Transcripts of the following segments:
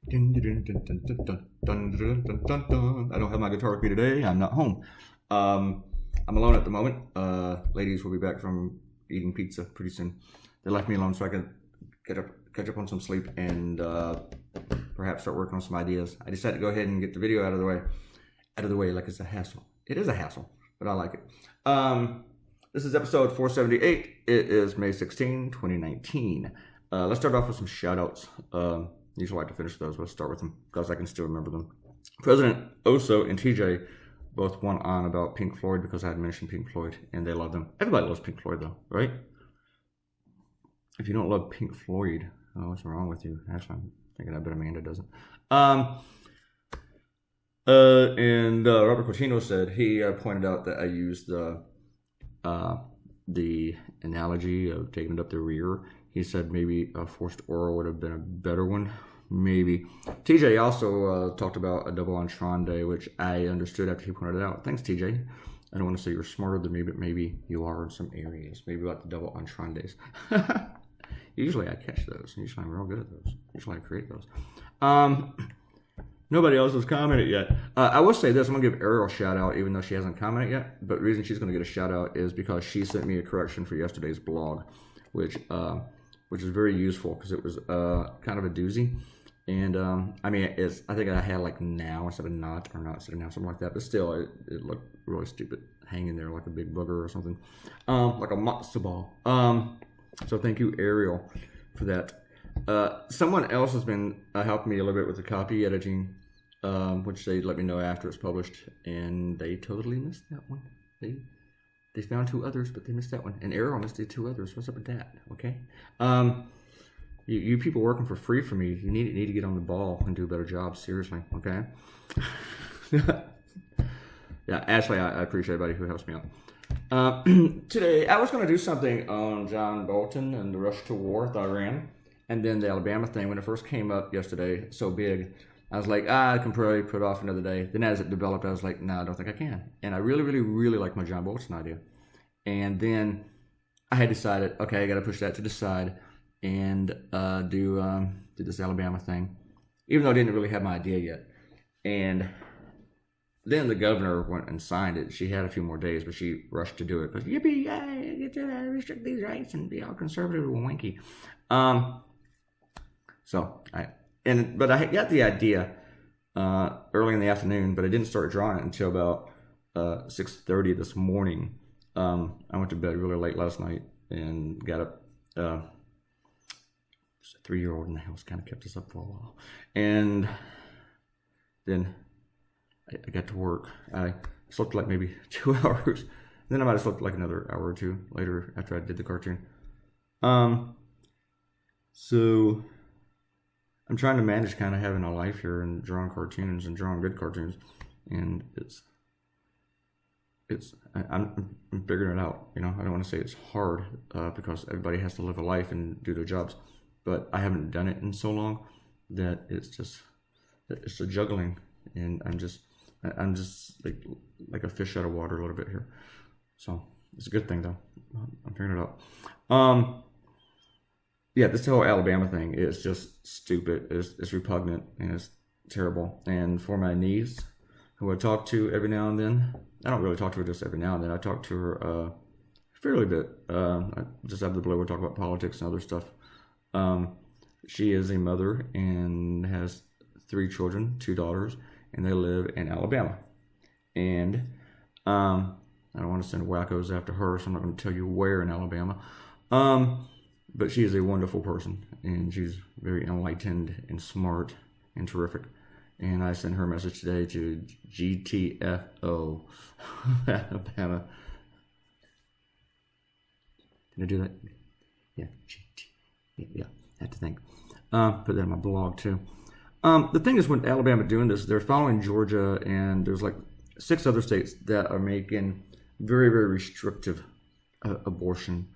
Dun, dun, dun, dun, dun, dun, dun, dun, dun, dun, dun. I don't have my guitar with me today. I'm not home. I'm alone at the moment. Ladies will be back from eating pizza pretty soon. They left me alone so I could catch up on some sleep, and perhaps start working on some ideas. I decided to go ahead and get the video out of the way. Out of the way, like it's a hassle. It is a hassle, but I like it. This is episode 478. It is May 16, 2019. Let's start off with some shout outs. Usually I like to finish those, but let's start with them because I can still remember them. President Oso and TJ both went on about Pink Floyd because I had mentioned Pink Floyd and they love them. Everybody loves Pink Floyd though, right? If you don't love Pink Floyd, what's wrong with you? Actually, I'm thinking I bet Amanda doesn't. And Robert Cortino said he pointed out that I used the analogy of taking it up the rear. He said maybe a forced oral would have been a better one. Maybe. TJ also talked about a double entendre, which I understood after he pointed it out. Thanks, TJ. I don't want to say you're smarter than me, but maybe you are in some areas. Maybe about the double entendres. Usually I catch those. Usually I'm real good at those. Usually I create those. Nobody else has commented yet. I will say this. I'm going to give Ariel a shout out, even though she hasn't commented yet. But the reason she's going to get a shout out is because she sent me a correction for yesterday's blog, which is very useful because it was kind of a doozy. And I mean, I think I had like now instead of not, or not instead of now, something like that. But still, it looked really stupid, hanging there like a big booger or something, like a matzo ball. So thank you, Ariel, for that. Someone else has been helping me a little bit with the copy editing, which they let me know after it's published, and they totally missed that one. They found two others, but they missed that one. And Ariel missed the two others. What's up with that? Okay. You people working for free for me, you need to get on the ball and do a better job. Seriously, okay? Yeah, Ashley, I appreciate everybody who helps me out. Today, I was going to do something on John Bolton and the rush to war with Iran, and then the Alabama thing. When it first came up yesterday, so big, I was like, I can probably put it off another day. Then as it developed, I was like, no, I don't think I can. And I really, really, really like my John Bolton idea. And then I had decided, okay, I got to push that to the side and do this Alabama thing, even though I didn't really have my idea yet. And then the governor went and signed it. She had a few more days, but she rushed to do it because yippee, yay, get to restrict these rights and be all conservative and wanky. But I got the idea early in the afternoon, but I didn't start drawing it until about 6:30 this morning. I went to bed really late last night and got up. There's a 3-year-old in the house, kind of kept us up for a while, and then I got to work. I slept like maybe 2 hours. Then I might have slept like another hour or two later after I did the cartoon. So I'm trying to manage kind of having a life here and drawing cartoons and drawing good cartoons, and I'm figuring it out. You know, I don't want to say it's hard because everybody has to live a life and do their jobs, but I haven't done it in so long that it's a juggling, and I'm just like a fish out of water a little bit here. So it's a good thing though. I'm figuring it out. Yeah, this whole Alabama thing is just stupid. It's repugnant and it's terrible. And for my niece, who I talk to every now and then, I don't really talk to her just every now and then. I talk to her fairly bit. Just out of the blue, we talk about politics and other stuff. She is a mother and has 3 children, 2 daughters, and they live in Alabama. And I don't want to send wackos after her, so I'm not going to tell you where in Alabama. But she is a wonderful person, and she's very enlightened and smart and terrific. And I sent her a message today to GTFO, Alabama. Did I do that? Yeah, yeah, I had to think. Put that in my blog too. The thing is, when Alabama doing this, they're following Georgia, and there's like 6 other states that are making very, very restrictive abortion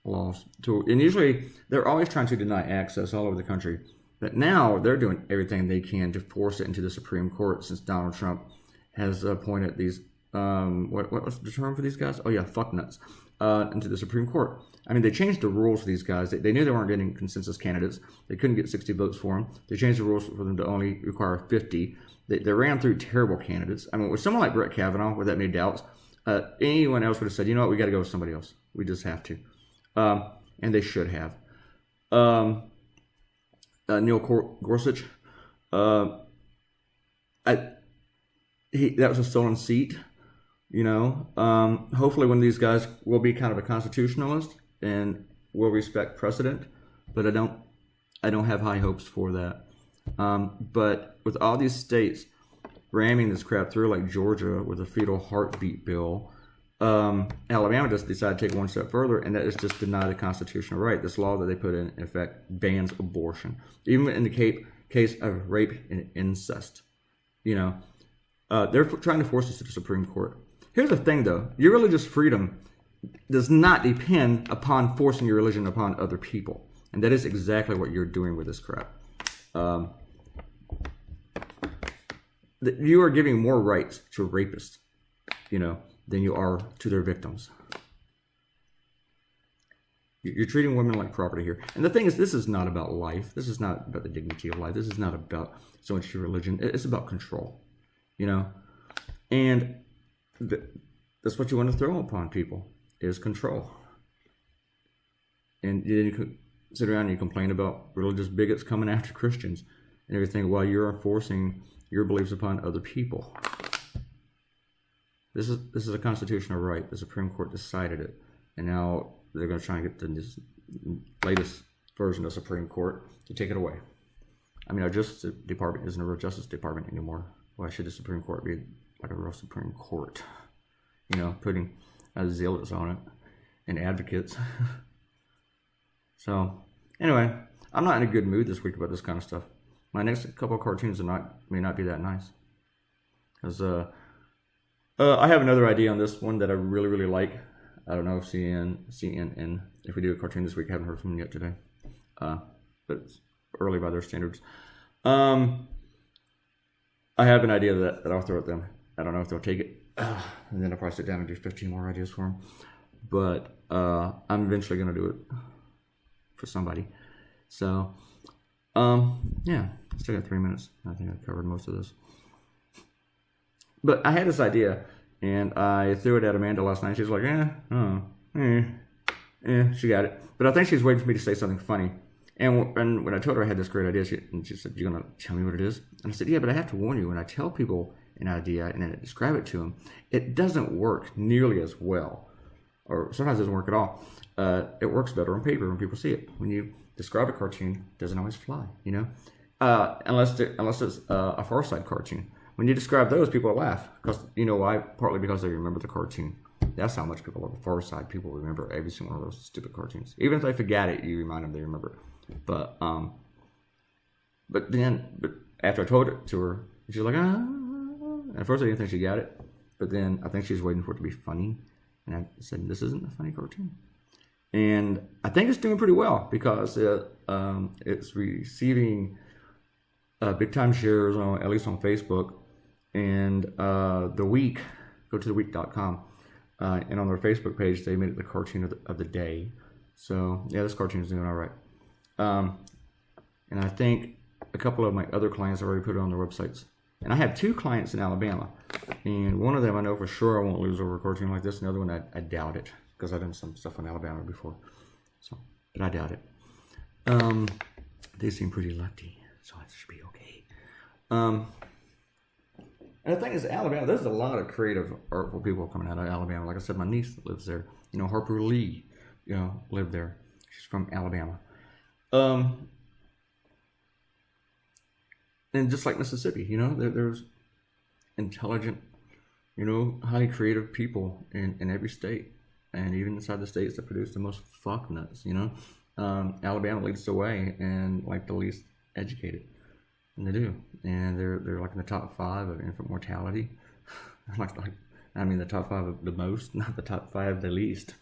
laws. And usually, they're always trying to deny access all over the country. But now they're doing everything they can to force it into the Supreme Court, since Donald Trump has appointed these, what was the term for these guys? Oh yeah, fuck nuts. into the Supreme Court. I mean, they changed the rules for these guys. They knew they weren't getting consensus candidates. They couldn't get 60 votes for them. They changed the rules for them to only require 50. They ran through terrible candidates. I mean, with someone like Brett Kavanaugh, with that many doubts, anyone else would have said, you know what, we got to go with somebody else. We just have to. And they should have. Neil Gorsuch, that was a stolen seat. You know, hopefully one of these guys will be kind of a constitutionalist and will respect precedent, but I don't have high hopes for that. But with all these states ramming this crap through, like Georgia with a fetal heartbeat bill, Alabama just decided to take one step further, and that is just deny the constitutional right. This law that they put in effect bans abortion, even in the case of rape and incest. You know, they're trying to force us to the Supreme Court. Here's the thing, though. Your religious freedom does not depend upon forcing your religion upon other people. And that is exactly what you're doing with this crap. You are giving more rights to rapists, you know, than you are to their victims. You're treating women like property here. And the thing is, this is not about life. This is not about the dignity of life. This is not about so much your religion. It's about control, you know. And that's what you want to throw upon people, is control. And then you sit around and you complain about religious bigots coming after Christians and everything while you're enforcing your beliefs upon other people. This is a constitutional right. The Supreme Court decided it. And now they're going to try and get this latest version of the Supreme Court to take it away. I mean, our Justice Department isn't a real Justice Department anymore. Why should the Supreme Court be like a real Supreme Court? You know, putting zealots on it and advocates. So, anyway, I'm not in a good mood this week about this kind of stuff. My next couple of cartoons may not be that nice. Because I have another idea on this one that I really, really like. I don't know if CNN, if we do a cartoon this week, I haven't heard from them yet today. But it's early by their standards. I have an idea that I'll throw at them. I don't know if they'll take it. And then I'll probably sit down and do 15 more ideas for them. But I'm eventually going to do it for somebody. So, yeah, still got 3 minutes. I think I covered most of this. But I had this idea, and I threw it at Amanda last night. She was like, she got it. But I think she's waiting for me to say something funny. And when I told her I had this great idea, she said, "You're going to tell me what it is?" And I said, "Yeah, but I have to warn you, when I tell people an idea and then I describe it to them, it doesn't work nearly as well. Or sometimes it doesn't work at all. It works better on paper when people see it. When you describe a cartoon, it doesn't always fly, you know? Unless it's a Far Side cartoon. When you describe those, people laugh. Because you know why? Partly because they remember the cartoon. That's how much people love the Far Side. People remember every single one of those stupid cartoons. Even if they forget it, you remind them they remember it. But after I told it to her, she was like, At first I didn't think she got it. But then I think she was waiting for it to be funny. And I said, this isn't a funny cartoon. And I think it's doing pretty well because it's receiving big time shares, at least on Facebook. And The Week, go to theweek.com. And on their Facebook page, they made it the cartoon of the day. So, yeah, this cartoon is doing all right. And I think a couple of my other clients already put it on their websites. And I have 2 clients in Alabama. And one of them I know for sure I won't lose over a cartoon like this. Another one I doubt it. Because I've done some stuff in Alabama before. So, but I doubt it. They seem pretty lefty. So it should be okay. And the thing is, Alabama, there's a lot of creative, artful people coming out of Alabama. Like I said, my niece lives there. You know, Harper Lee, lived there. She's from Alabama. And just like Mississippi, there's intelligent, highly creative people in every state. And even inside the states that produce the most fuck nuts, Alabama leads the way and like the least educated. And they do. And they're like in the top 5 of infant mortality. The top 5 of the most, not the top 5 the least.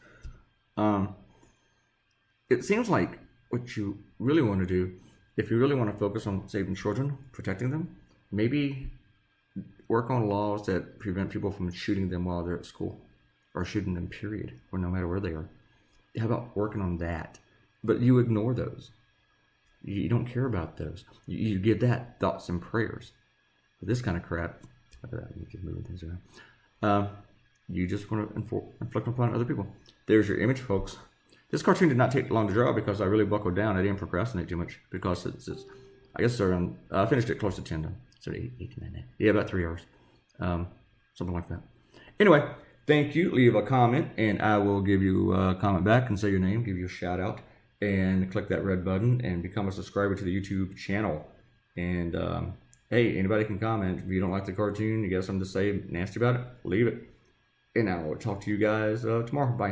It seems like what you really want to do, if you really want to focus on saving children, protecting them, maybe work on laws that prevent people from shooting them while they're at school. or shooting them, period, or no matter where they are. How about working on that? But you ignore those. You don't care about those. You give that thoughts and prayers. But this kind of crap, moving things around. You just want to inflict upon other people. There's your image, folks. This cartoon did not take long to draw because I really buckled down. I didn't procrastinate too much because it's I guess around, I finished it close to 10 though. So 18, 19. Yeah, about 3 hours. Something like that. Anyway, thank you. Leave a comment and I will give you a comment back and say your name, give you a shout out, and click that red button and become a subscriber to the YouTube channel. And hey, anybody can comment. If you don't like the cartoon, you got something to say nasty about it, leave it. And I will talk to you guys tomorrow. Bye.